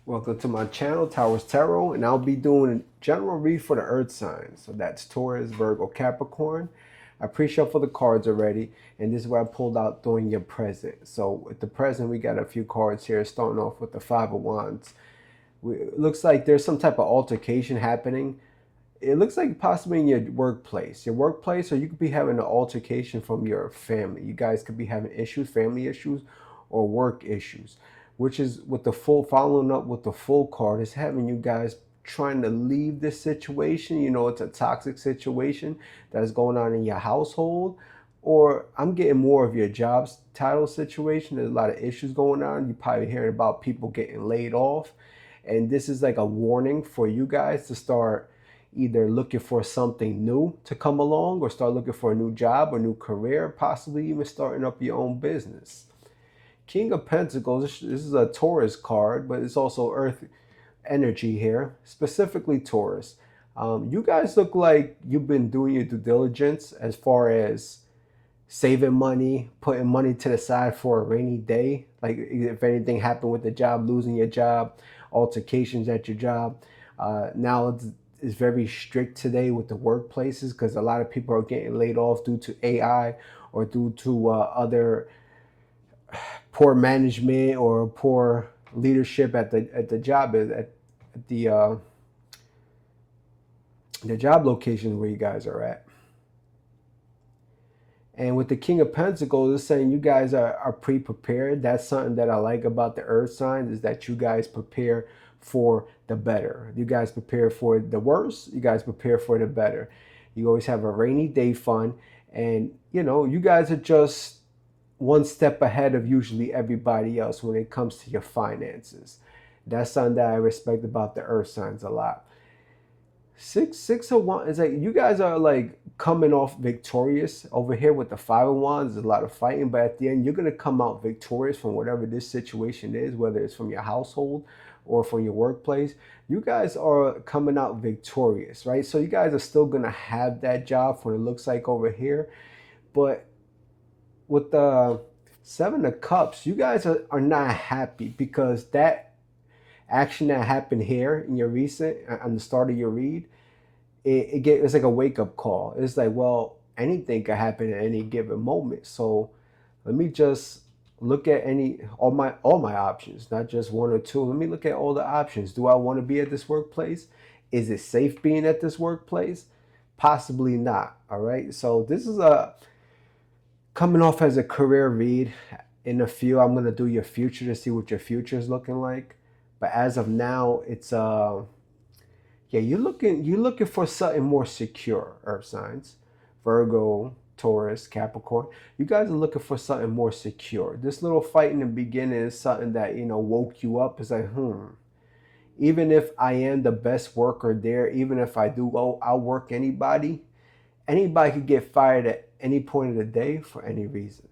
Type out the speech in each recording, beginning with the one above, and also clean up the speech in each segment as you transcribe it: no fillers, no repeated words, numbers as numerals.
Welcome to my channel, Towers Tarot, and I'll be doing a general read for the Earth signs. So that's Taurus, Virgo, Capricorn. I pre-shuffled the cards already, and this is what I pulled out during your present. So with the present, we got a few cards here, starting off with the Five of Wands. It looks like there's some type of altercation happening. It looks like possibly in your workplace. Or you could be having an altercation from your family. You guys could be having issues, family issues, or work issues, which is with the full, following up with the full card, is having you guys trying to leave this situation. It's a toxic situation that's going on in your household, or I'm getting more of your jobs title situation. There's a lot of issues going on. You probably hearing about people getting laid off, and this is like a warning for you guys to start either looking for something new to come along, or start looking for a new job or new career, possibly even starting up your own business. King of Pentacles, this is a Taurus card, but it's also Earth energy here, specifically Taurus. You guys look like you've been doing your due diligence as far as saving money, putting money to the side for a rainy day. Like if anything happened with the job, losing your job, altercations at your job. Now it's very strict today with the workplaces because a lot of people are getting laid off due to AI or due to other poor management or poor leadership at the job at the job location where you guys are at. And with the King of Pentacles, it's saying you guys are pre-prepared. That's something that I like about the Earth signs, is that you guys prepare for the better. You guys prepare for the worst. You guys prepare for the better. You always have a rainy day fun. And, you guys are just one step ahead of usually everybody else when it comes to your finances. That's something that I respect about the Earth signs a lot. Six of Wands is like you guys are like coming off victorious over here with the Five of Wands. There's a lot of fighting, but at the end, you're gonna come out victorious from whatever this situation is, whether it's from your household or from your workplace. You guys are coming out victorious, right? So you guys are still gonna have that job for what it looks like over here, but with the Seven of Cups, you guys are not happy because that action that happened here in your recent on the start of your read, it's like a wake-up call. It's like, well, anything could happen at any given moment, so let me just look at all my options, not just one or two. Let me look at all the options. Do I want to be at this workplace? Is it safe being at this workplace? Possibly not. All right, so this is a coming off as a career read. In a few, I'm gonna do your future to see what your future is looking like. But as of now, it's yeah, you're looking for something more secure, Earth signs. Virgo, Taurus, Capricorn. You guys are looking for something more secure. This little fight in the beginning is something that, woke you up. It's like, even if I am the best worker there, even if I do outwork anybody could get fired at any point of the day for any reason,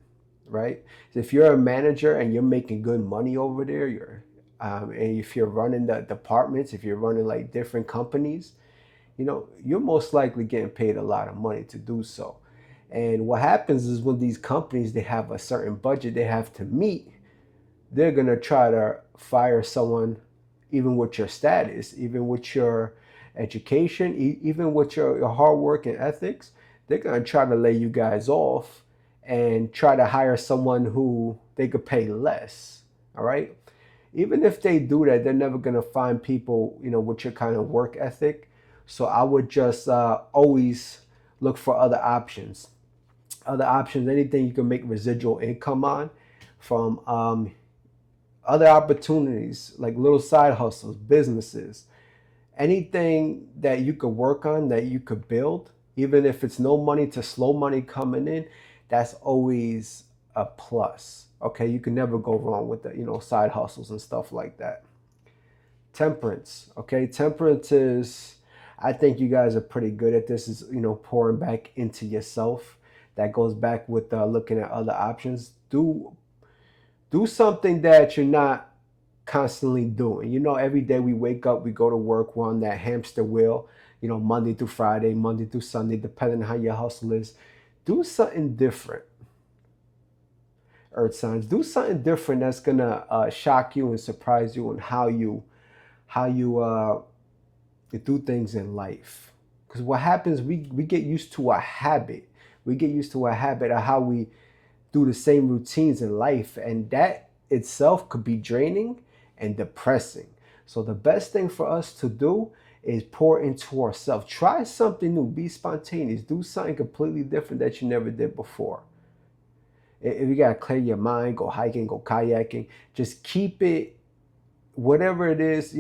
right? So if you're a manager and you're making good money over there, and if you're running the departments, if you're running like different companies, you're most likely getting paid a lot of money to do so. And what happens is when these companies, they have a certain budget they have to meet, they're going to try to fire someone, even with your status, even with your education, even with your hard work and ethics. They're going to try to lay you guys off and try to hire someone who they could pay less. All right. Even if they do that, they're never going to find people, with your kind of work ethic. So I would just always look for other options. Anything you can make residual income on from other opportunities, like little side hustles, businesses, anything that you could work on, that you could build, even if it's no money to slow money coming in, that's always a plus. Okay, you can never go wrong with the side hustles and stuff like that. Temperance. Okay, temperance is, I think you guys are pretty good at this. Is pouring back into yourself. That goes back with looking at other options. Do something that you're not constantly doing. Every day we wake up, we go to work, we're on that hamster wheel. Monday through Friday, Monday through Sunday, depending on how your hustle is. Do something different. Earth signs, do something different that's gonna shock you and surprise you on how you how you do things in life. Because what happens, we get used to a habit. We get used to a habit of how we do the same routines in life, and that itself could be draining and depressing. So the best thing for us to do is pour into ourselves. Try something new. Be spontaneous. Do something completely different that you never did before. If you gotta clear your mind, go hiking, go kayaking. Just keep it, whatever it is.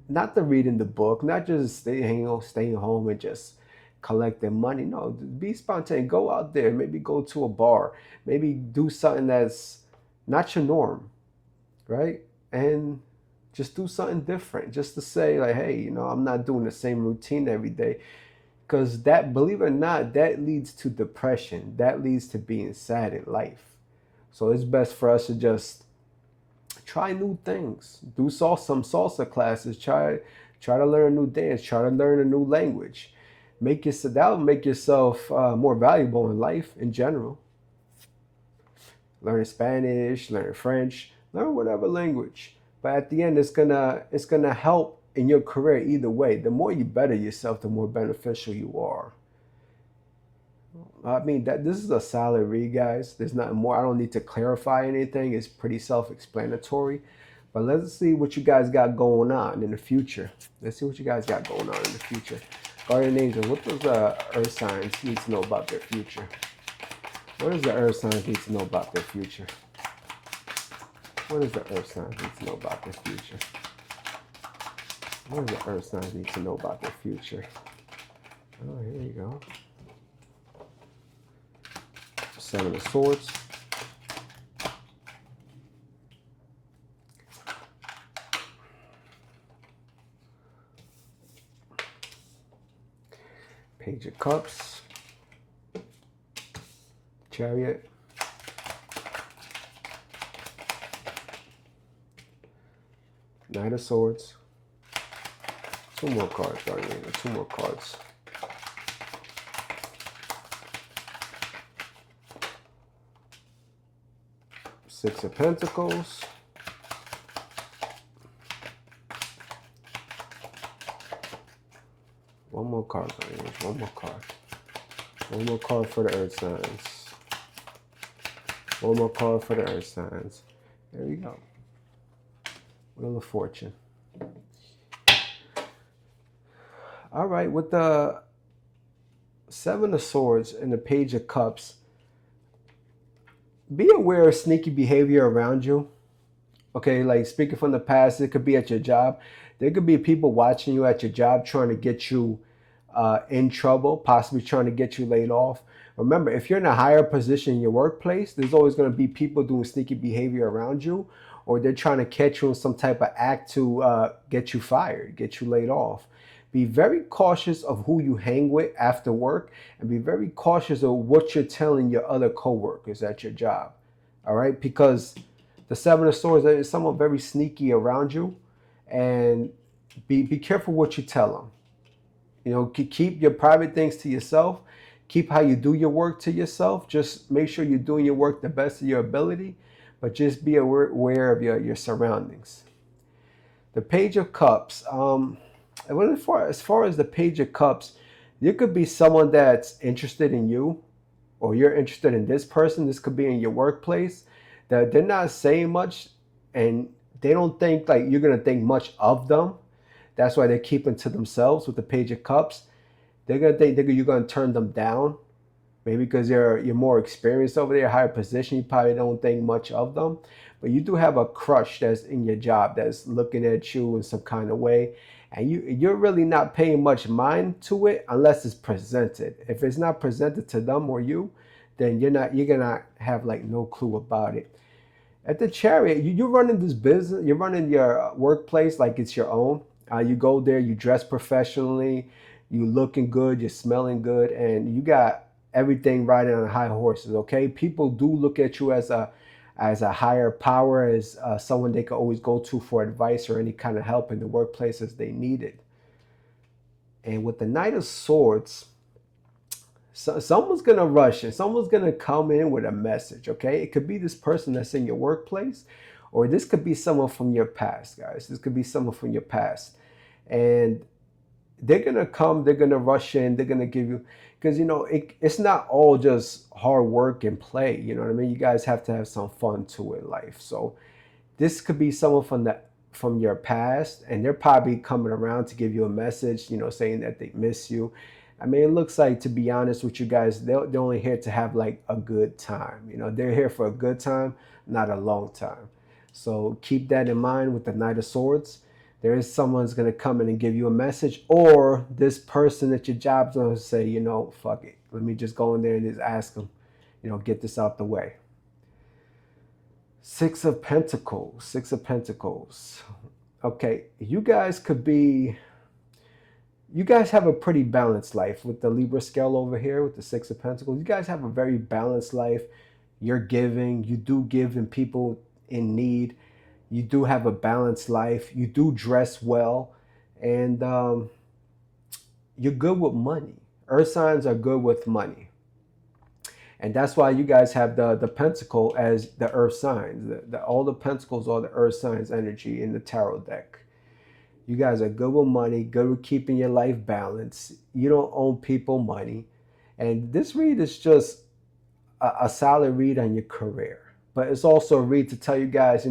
Not the reading the book, not just staying home and just collecting money. No, be spontaneous. Go out there. Maybe go to a bar. Maybe do something that's not your norm, right? And just do something different. Just to say like, hey, I'm not doing the same routine every day. Because that, believe it or not, that leads to depression. That leads to being sad in life. So it's best for us to just try new things. Do some salsa classes. Try to learn a new dance. Try to learn a new language. That will make yourself more valuable in life in general. Learning Spanish, learning French, learn whatever language. But at the end, it's gonna help in your career either way. The more you better yourself, the more beneficial you are. I mean, that this is a solid read, guys. There's nothing more. I don't need to clarify anything. It's pretty self-explanatory. But let's see what you guys got going on in the future. Let's see what you guys got going on in the future. Guardian Angel, what does Earth signs need to know about their future? What does the Earth signs need to know about their future? What does the Earth signs need to know about their future? What does the Earth signs need to know about their future? Oh, here you go. Seven of Swords. Page of Cups. Chariot. Knight of Swords. Two more cards, Guardian. Two more cards. Six of Pentacles. One more card, Guardian. One more card. One more card for the Earth signs. One more card for the Earth signs. There you go. Wheel of Fortune. All right, with the Seven of Swords and the Page of Cups, be aware of sneaky behavior around you. Okay, like speaking from the past, it could be at your job. There could be people watching you at your job trying to get you in trouble, possibly trying to get you laid off. Remember, if you're in a higher position in your workplace, there's always going to be people doing sneaky behavior around you, or they're trying to catch you in some type of act to get you fired, get you laid off. Be very cautious of who you hang with after work, and be very cautious of what you're telling your other coworkers at your job. All right, because the Seven of Swords is someone very sneaky around you, and be careful what you tell them. Keep your private things to yourself. Keep how you do your work to yourself. Just make sure you're doing your work the best of your ability, but just be aware of your surroundings. The Page of Cups. As far as the Page of Cups, there could be someone that's interested in you, or you're interested in this person. This could be in your workplace. That they're not saying much, and they don't think like you're gonna think much of them. That's why they're keeping to themselves with the Page of Cups. They're gonna think you're gonna turn them down, maybe because you're more experienced over there, higher position. You probably don't think much of them, but you do have a crush that's in your job that's looking at you in some kind of way, and you're really not paying much mind to it unless it's presented. If it's not presented to them or you, then you're gonna have like no clue about it. At the Chariot, you're running this business, you're running your workplace like it's your own. You go there, you dress professionally, you looking good, you're smelling good, and you got everything riding on high horses. Okay, people do look at you as a higher power, as someone they can always go to for advice or any kind of help in the workplace as they need it. And with the Knight of Swords, someone's gonna rush and someone's gonna come in with a message. Okay, it could be this person that's in your workplace, or this could be someone from your past, guys. This could be someone from your past. And they're gonna come, they're gonna rush in, they're gonna give you, because it's not all just hard work and play. You know what I mean? You guys have to have some fun too in life. So this could be someone from your past, and they're probably coming around to give you a message, saying that they miss you. I mean, it looks like, to be honest with you guys, they're only here to have like a good time. They're here for a good time, not a long time. So keep that in mind with the Knight of Swords. There is someone's going to come in and give you a message, or this person at your job's going to say, fuck it. Let me just go in there and just ask them, get this out the way. Six of Pentacles, Six of Pentacles. Okay, you guys have a pretty balanced life with the Libra scale over here with the Six of Pentacles. You guys have a very balanced life. You're giving. You do give in people in need. You do have a balanced life. You do dress well. And you're good with money. Earth signs are good with money. And that's why you guys have the pentacle as the earth signs. All the pentacles are the earth signs energy in the tarot deck. You guys are good with money, good with keeping your life balanced. You don't owe people money. And this read is just a solid read on your career. But it's also a read to tell you guys,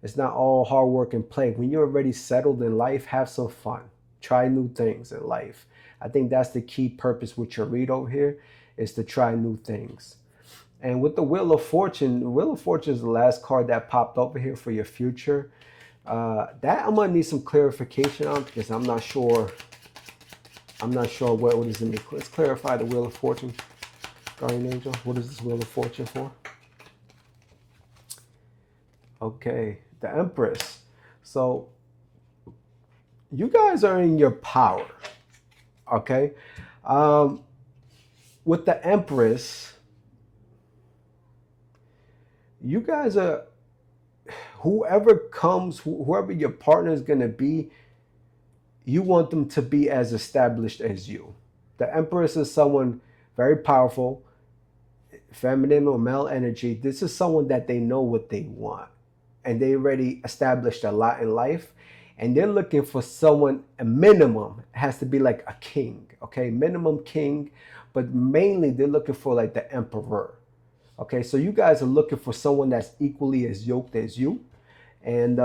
it's not all hard work and play. When you're already settled in life, have some fun. Try new things in life. I think that's the key purpose with your read over here, is to try new things. And with the Wheel of Fortune, the Wheel of Fortune is the last card that popped over here for your future. That I'm gonna need some clarification on, because I'm not sure what is in the. Let's clarify the Wheel of Fortune, Guardian Angel. What is this Wheel of Fortune for? Okay, the Empress. So you guys are in your power. Okay. With the Empress, you guys are, whoever your partner is going to be, you want them to be as established as you. The Empress is someone very powerful, feminine or male energy. This is someone that they know what they want, and they already established a lot in life, and they're looking for someone. A minimum has to be like a king, okay? Minimum king. But mainly they're looking for like the emperor. Okay, so you guys are looking for someone that's equally as yoked as you. And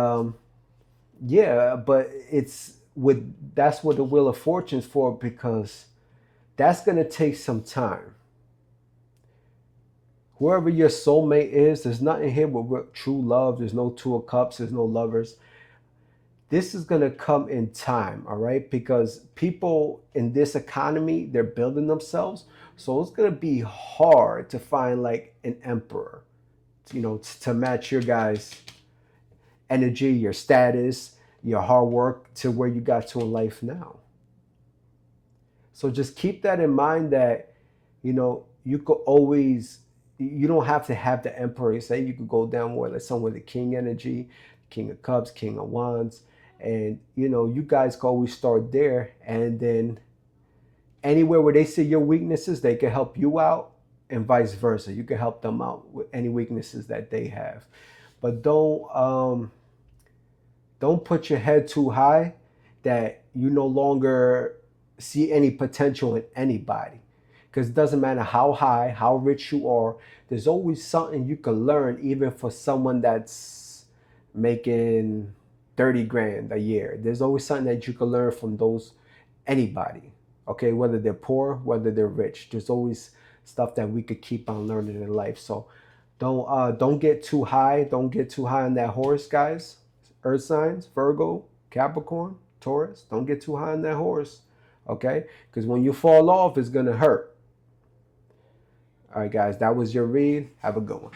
yeah, but that's what the Wheel of Fortune is for, because that's going to take some time. Whoever your soulmate is, there's nothing here with true love. There's no Two of Cups. There's no lovers. This is going to come in time, all right? Because people in this economy, they're building themselves. So it's going to be hard to find like an emperor, to match your guys' energy, your status, your hard work to where you got to in life now. So just keep that in mind, that, you could always, you don't have to have the emperor. Say you could go down more like someone with the king energy, King of Cups, King of Wands. And, you guys can always start there. And then anywhere where they see your weaknesses, they can help you out, and vice versa. You can help them out with any weaknesses that they have. But don't put your head too high that you no longer see any potential in anybody. Because it doesn't matter how high, how rich you are, there's always something you can learn, even for someone that's making 30 grand a year. There's always something that you can learn from anybody. Okay, whether they're poor, whether they're rich, there's always stuff that we could keep on learning in life. So don't get too high. Don't get too high on that horse, guys. Earth signs, Virgo, Capricorn, Taurus. Don't get too high on that horse. Okay, because when you fall off, it's gonna hurt. All right, guys, that was your read. Have a good one.